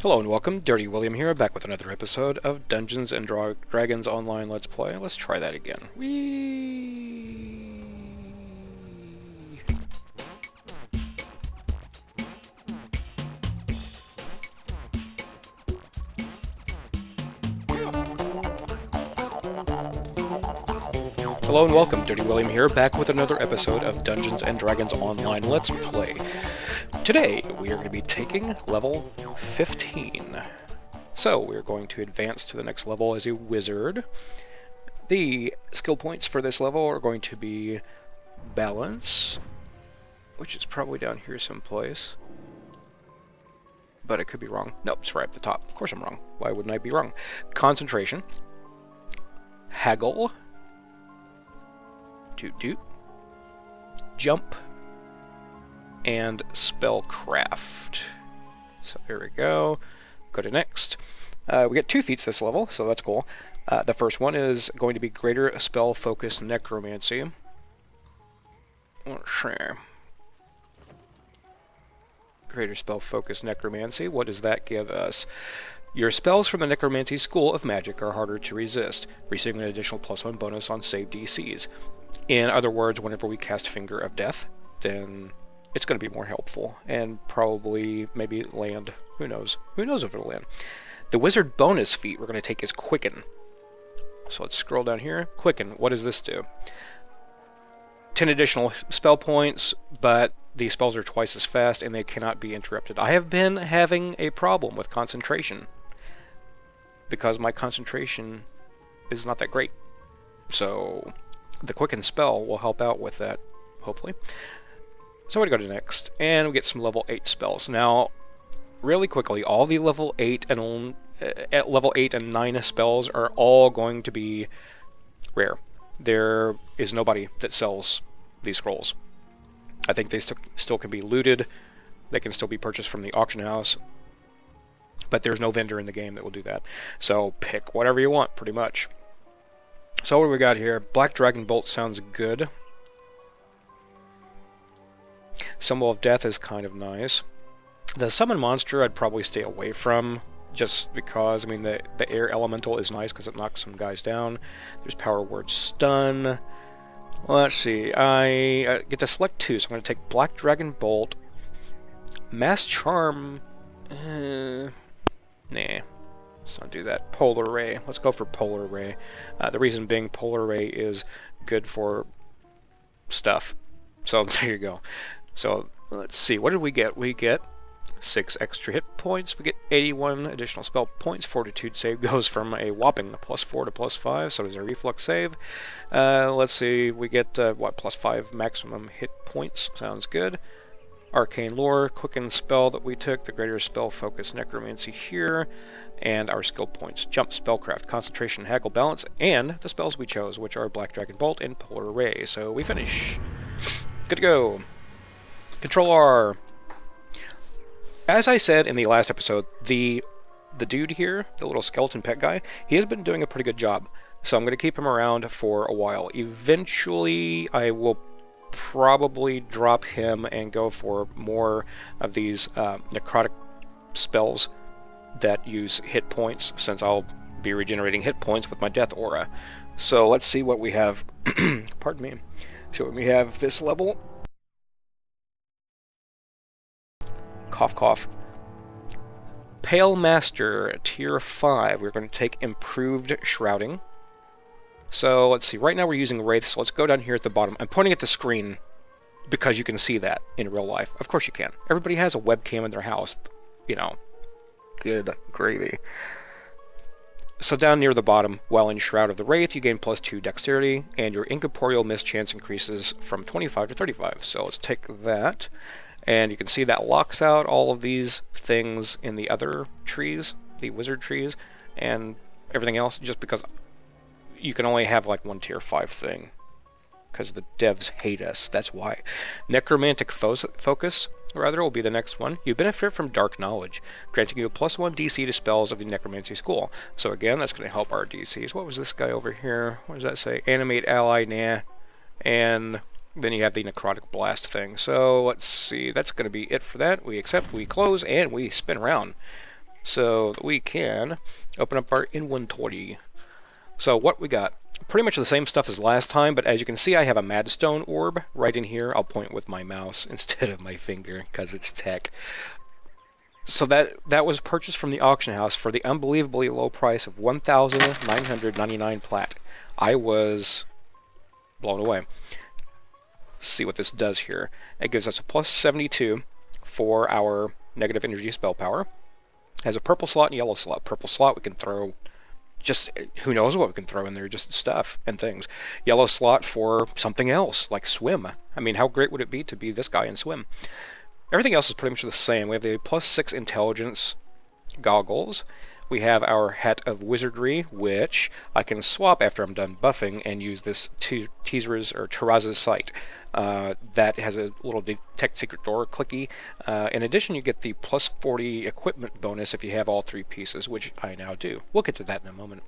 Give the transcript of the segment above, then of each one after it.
Hello and welcome, Dirty William here, back with another episode of Dungeons and Dragons Online Let's Play. Let's try that again. Whee! Hello and welcome, Dirty William here, back with another episode of Dungeons and Dragons Online Let's Play. Today, we are going to be taking level 15. So, we're going to advance to the next level as a wizard. The skill points for this level are going to be balance, which is probably down here someplace. But it could be wrong. Nope, it's right at the top. Of course I'm wrong. Why wouldn't I be wrong? Concentration. Haggle. Toot toot. Jump. And spellcraft. So here we go. Go to next. We get 2 feats this level, so that's cool. The first one is going to be Greater Spell Focus Necromancy. Sure. Greater Spell Focus Necromancy. What does that give us? Your spells from the Necromancy School of Magic are harder to resist, receiving an additional +1 bonus on save DCs. In other words, whenever we cast Finger of Death, then it's going to be more helpful, and probably maybe land. Who knows? Who knows if it'll land? The wizard bonus feat we're going to take is Quicken. So let's scroll down here. Quicken. What does this do? 10 additional spell points, but these spells are twice as fast and they cannot be interrupted. I have been having a problem with concentration because my concentration is not that great. So the Quicken spell will help out with that, hopefully. So we go to next, and we get some level 8 spells. Now, really quickly, all the level 8 and level 8 and 9 spells are all going to be rare. There is nobody that sells these scrolls. I think they still can be looted. They can still be purchased from the auction house. But there's no vendor in the game that will do that. So pick whatever you want, pretty much. So what do we got here? Black Dragon Bolt sounds good. Symbol of Death is kind of nice. The Summon Monster I'd probably stay away from, just because, I mean, the Air Elemental is nice because it knocks some guys down. There's Power Word Stun. Let's see, I get to select 2, so I'm going to take Black Dragon Bolt. Mass Charm, nah, let's not do that. Polar Ray, let's go for Polar Ray. The reason being Polar Ray is good for stuff. So there you go. So let's see, what did we get? We get 6 extra hit points. We get 81 additional spell points. Fortitude save goes from a whopping +4 to +5, so does a reflex save. Let's see, we get, what, +5 maximum hit points. Sounds good. Arcane Lore, Quicken spell that we took, the Greater Spell Focus Necromancy here, and our skill points. Jump, Spellcraft, Concentration, Haggle, Balance, and the spells we chose, which are Black Dragon Bolt and Polar Ray. So we finish. Good to go. Control R. As I said in the last episode, the dude here, the little skeleton pet guy, he has been doing a pretty good job. So I'm going to keep him around for a while. Eventually, I will probably drop him and go for more of these necrotic spells that use hit points, since I'll be regenerating hit points with my death aura. So let's see what we have. Pardon me. See what we have this level. Cough, cough. Pale Master, Tier 5. We're going to take Improved Shrouding. So, let's see. Right now we're using Wraiths, so let's go down here at the bottom. I'm pointing at the screen because you can see that in real life. Of course you can. Everybody has a webcam in their house. You know. Good gravy. So down near the bottom, while in Shroud of the Wraith, you gain +2 Dexterity, and your Incorporeal Mischance increases from 25 to 35. So let's take that. And you can see that locks out all of these things in the other trees, the wizard trees, and everything else, just because you can only have like one Tier 5 thing. Because the devs hate us, that's why. Necromantic Focus, rather, will be the next one. You benefit from Dark Knowledge, granting you a +1 DC to spells of the Necromancy School. So again, that's going to help our DCs. What was this guy over here? What does that say? Animate Ally, nah. And then you have the Necrotic Blast thing. So let's see, that's going to be it for that. We accept, we close, and we spin around. so that we can open up our inventory. So what we got? Pretty much the same stuff as last time, but as you can see, I have a Madstone orb right in here. I'll point with my mouse instead of my finger because it's tech. So that was purchased from the auction house for the unbelievably low price of 1,999 plat. I was blown away. Let's see what this does here. It gives us a plus 72 for our negative energy spell power. It has a purple slot and yellow slot. Purple slot we can throw just who knows what we can throw in there, just stuff and things. Yellow slot for something else, like swim. I mean, how great would it be to be this guy and swim? Everything else is pretty much the same. We have the plus 6 intelligence goggles. We have our Hat of Wizardry, which I can swap after I'm done buffing and use this Terraz's Sight. That has a little detect secret door clicky. In addition, you get the plus 40 equipment bonus if you have all 3 pieces, which I now do. We'll get to that in a moment.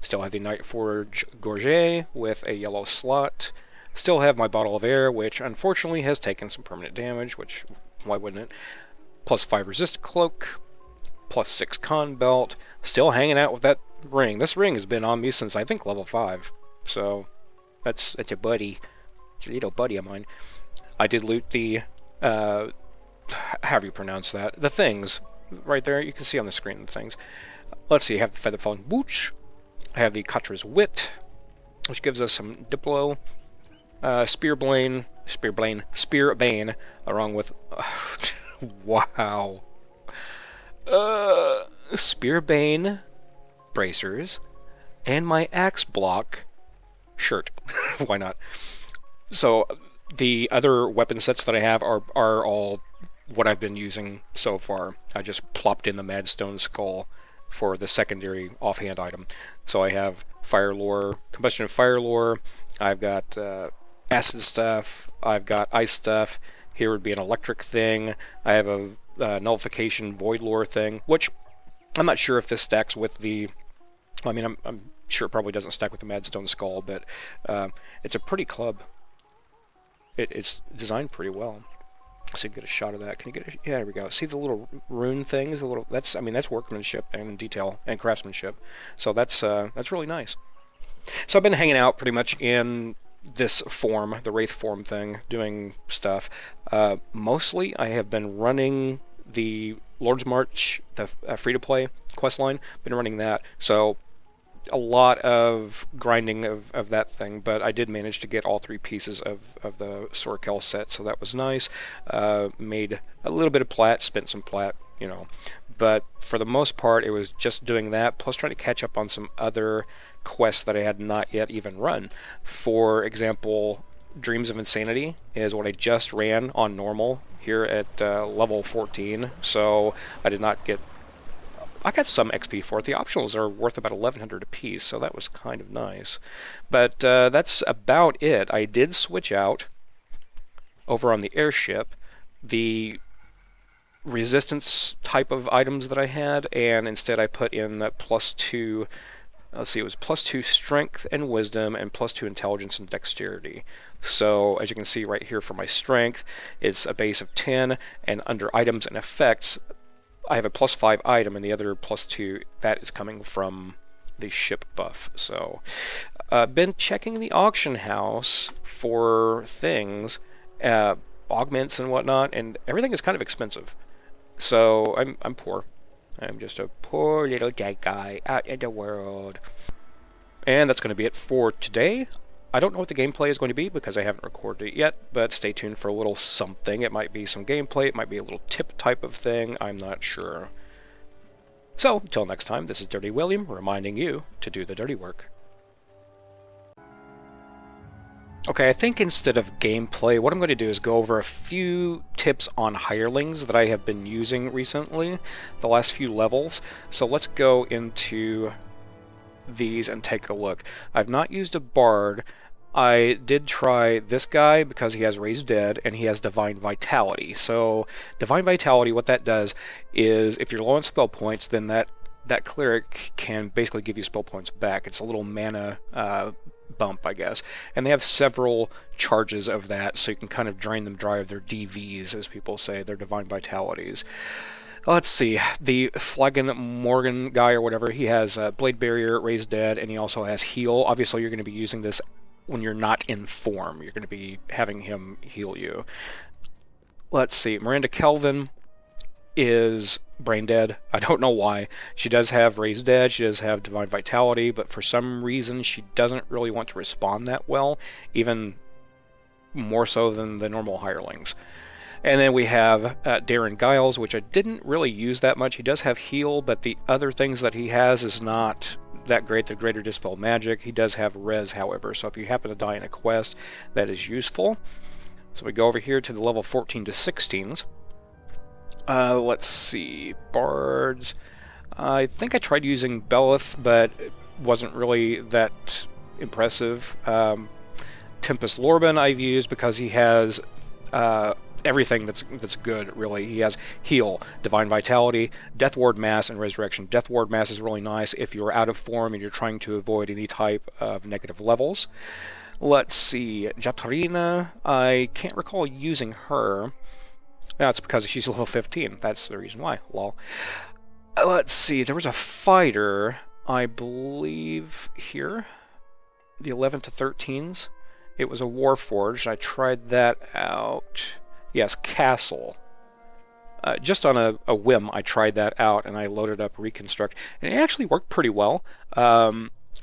Still have the Night Forge Gorget with a yellow slot. Still have my Bottle of Air, which unfortunately has taken some permanent damage, which, why wouldn't it? Plus 5 resist cloak, plus 6 con belt. Still hanging out with that ring. This ring has been on me since, I think, level 5. So, that's your buddy. It's your little buddy of mine. I did loot the, however you pronounce that, the things. Right there, you can see on the screen the things. Let's see, I have the Featherfallen Booch. I have the Katra's Wit, which gives us some Diplo. Spearbane, along with, wow, Spearbane bracers, and my axe block shirt. Why not? So the other weapon sets that I have are all what I've been using so far. I just plopped in the Madstone Skull for the secondary offhand item. So I have Fire Lore, Combustion of Fire Lore. I've got acid stuff, I've got ice stuff, here would be an electric thing, I have a nullification void lore thing, which I'm not sure if this stacks with the, I mean, I'm sure it probably doesn't stack with the Madstone Skull, but it's a pretty club. It's designed pretty well. So get a shot of that. Can you get a, yeah, there we go. See the little rune things, the little, that's workmanship and detail and craftsmanship. So that's really nice. So I've been hanging out pretty much in this form, the Wraith form thing, doing stuff. Mostly I have been running the Lord's March, the free-to-play questline. Been running that, so a lot of grinding of that thing, but I did manage to get all 3 pieces of the Sorkel set, so that was nice. Made a little bit of plat, spent some plat, you know, but for the most part it was just doing that, plus trying to catch up on some other quests that I had not yet even run. For example, Dreams of Insanity is what I just ran on normal here at level 14, so I did not get, I got some XP for it. The optionals are worth about 1,100 apiece, so that was kind of nice. But that's about it. I did switch out, over on the airship, the resistance type of items that I had, and instead I put in +2, let's see, it was +2 strength and wisdom, and +2 intelligence and dexterity. So, as you can see right here for my strength, it's a base of 10, and under items and effects, I have a +5 item, and the other +2, that is coming from the ship buff. So, been checking the auction house for things, augments and whatnot, and everything is kind of expensive. So, I'm poor. I'm just a poor little dead guy out in the world. And that's going to be it for today. I don't know what the gameplay is going to be because I haven't recorded it yet, but stay tuned for a little something. It might be some gameplay, it might be a little tip type of thing, I'm not sure. So, until next time, this is Dirty William reminding you to do the dirty work. Okay, I think instead of gameplay, what I'm going to do is go over a few tips on hirelings that I have been using recently, the last few levels. So let's go into these and take a look. I've not used a bard. I did try this guy because he has Raised Dead and he has Divine Vitality. So Divine Vitality, what that does is if you're low on spell points, then that cleric can basically give you spell points back. It's a little mana bump, I guess. And they have several charges of that, so you can kind of drain them dry of their DVs, as people say, their Divine Vitalities. Let's see, the Flagon Morgan guy or whatever, he has Blade Barrier, Raise Dead, and he also has Heal. Obviously, you're going to be using this when you're not in form. You're going to be having him heal you. Let's see, Miranda Kelvin is brain dead. I don't know why. She does have Raise Dead, she does have Divine Vitality, but for some reason she doesn't really want to respond that well, even more so than the normal hirelings. And then we have Darren Giles, which I didn't really use that much. He does have Heal, but the other things that he has is not that great. The Greater Dispel Magic. He does have Res, however, so if you happen to die in a quest, that is useful. So we go over here to the level 14 to 16s. Let's see, Bards. I think I tried using Belith, but it wasn't really that impressive. Tempest Lorben I've used because he has everything that's good, really. He has Heal, Divine Vitality, Death Ward Mass, and Resurrection. Death Ward Mass is really nice if you're out of form and you're trying to avoid any type of negative levels. Let's see, Jatarina, I can't recall using her. No, it's because she's level 15. That's the reason why. Lol. Let's see, there was a fighter, I believe, here. The 11 to 13s. It was a Warforged. I tried that out. Yes, Castle. Just on a whim, I tried that out, and I loaded up Reconstruct, and it actually worked pretty well.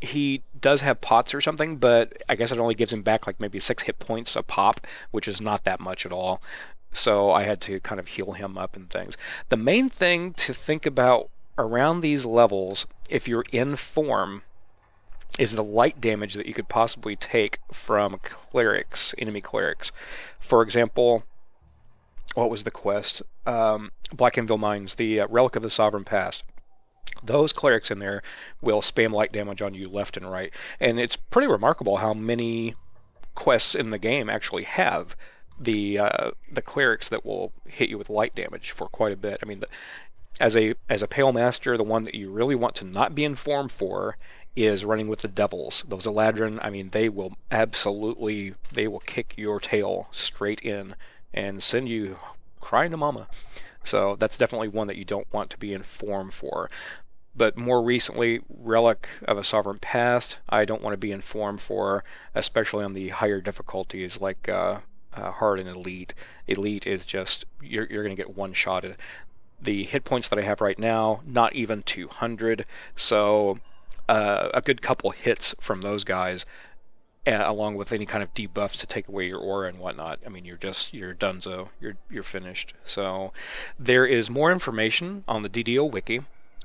He does have pots or something, but I guess it only gives him back like maybe 6 hit points a pop, which is not that much at all. So I had to kind of heal him up and things. The main thing to think about around these levels, if you're in form, is the light damage that you could possibly take from clerics, enemy clerics. For example, what was the quest? Black Anvil Mines, the Relic of the Sovereign Past. Those clerics in there will spam light damage on you left and right. And it's pretty remarkable how many quests in the game actually have the clerics that will hit you with light damage for quite a bit. I mean, as a Pale Master, the one that you really want to not be in form for is running with the Devils. Those Eladrin, I mean, they will kick your tail straight in and send you crying to mama. So that's definitely one that you don't want to be in form for. But more recently, Relic of a Sovereign Past, I don't want to be in form for, especially on the higher difficulties like Hard and Elite. Elite is just, you're going to get one-shotted. The hit points that I have right now, not even 200, so a good couple hits from those guys, along with any kind of debuffs to take away your aura and whatnot. I mean, you're donezo. You're finished. So there is more information on the DDO wiki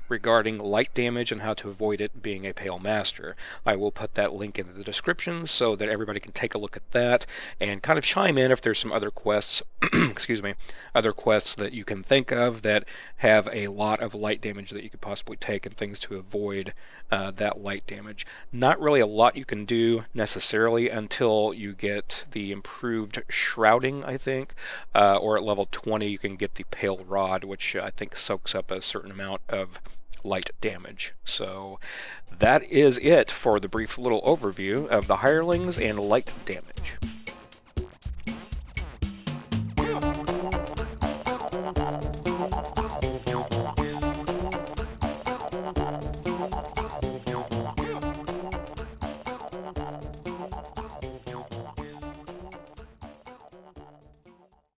regarding light damage and how to avoid it being a Pale Master. I will put that link in the description so that everybody can take a look at that and kind of chime in if there's some other quests, excuse me, other quests that you can think of that have a lot of light damage that you could possibly take and things to avoid that light damage. Not really a lot you can do necessarily until you get the improved shrouding, I think, or at level 20 you can get the Pale Rod, which I think soaks up a certain amount of light damage. So that is it for the brief little overview of the hirelings and light damage.